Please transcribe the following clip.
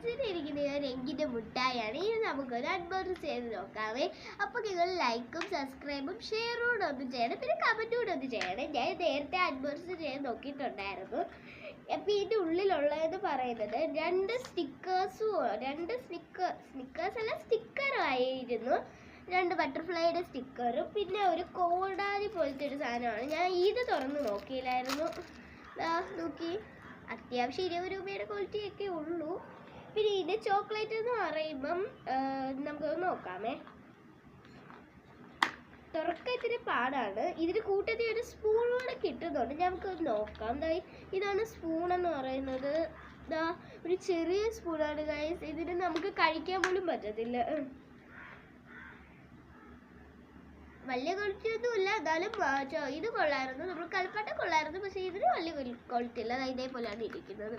ഇരിക്കുന്ന രംഗിന്റെ മുട്ടായാണ്. ഇനി നമുക്കൊരു അൺബോക്സ് ചെയ്ത് നോക്കാവേ. അപ്പോൾ നിങ്ങൾ ലൈക്കും സബ്സ്ക്രൈബും ഷെയറും കൂടെ ഒന്ന് ചെയ്യണം, പിന്നെ കമൻറ്റും കൂടെ ഒന്ന് ചെയ്യണം. ഞാൻ നേരത്തെ അൺബോക്സ് ചെയ്ത് നോക്കിയിട്ടുണ്ടായിരുന്നു. അപ്പോൾ ഇതിൻ്റെ ഉള്ളിലുള്ളതെന്ന് പറയുന്നത് രണ്ട് സ്റ്റിക്കറും ആയിരുന്നു. രണ്ട് ബട്ടർഫ്ലൈയുടെ സ്റ്റിക്കറും പിന്നെ ഒരു കോടാലി പോലത്തെ ഒരു സാധനമാണ്. ഞാൻ ഇത് തുറന്ന് നോക്കിയില്ലായിരുന്നു. നോക്കി, അത്യാവശ്യം 20 രൂപയുടെ ക്വാളിറ്റിയൊക്കെ ഉള്ളൂ. പിന്നെ ഇത് ചോക്ലേറ്റ് എന്ന് പറയുമ്പം നമുക്കത് നോക്കാമേ. തുറക്കാൻ ഇത്തിരി പാടാണ്. ഇതിന് കൂട്ടത്തിൽ ഒരു സ്പൂൺ കൂടെ കിട്ടുന്നുണ്ട്. നമുക്കത് നോക്കാം. ഇതാണ് സ്പൂൺ എന്ന് പറയുന്നത്. ഒരു ചെറിയ സ്പൂണാണ് ഗൈസ്. ഇതിന് നമുക്ക് കഴിക്കാൻ പോലും പറ്റത്തില്ല. വലിയ ക്വാളിറ്റി ഒന്നും ഇല്ല, എന്നാലും ഇത് കൊള്ളായിരുന്നു. നമ്മൾ കളിപ്പാട്ടം കൊള്ളായിരുന്നു, പക്ഷേ ഇതിന് വലിയ ക്വാളിറ്റി ഇല്ല. ഇതേപോലെയാണ് ഇരിക്കുന്നത്.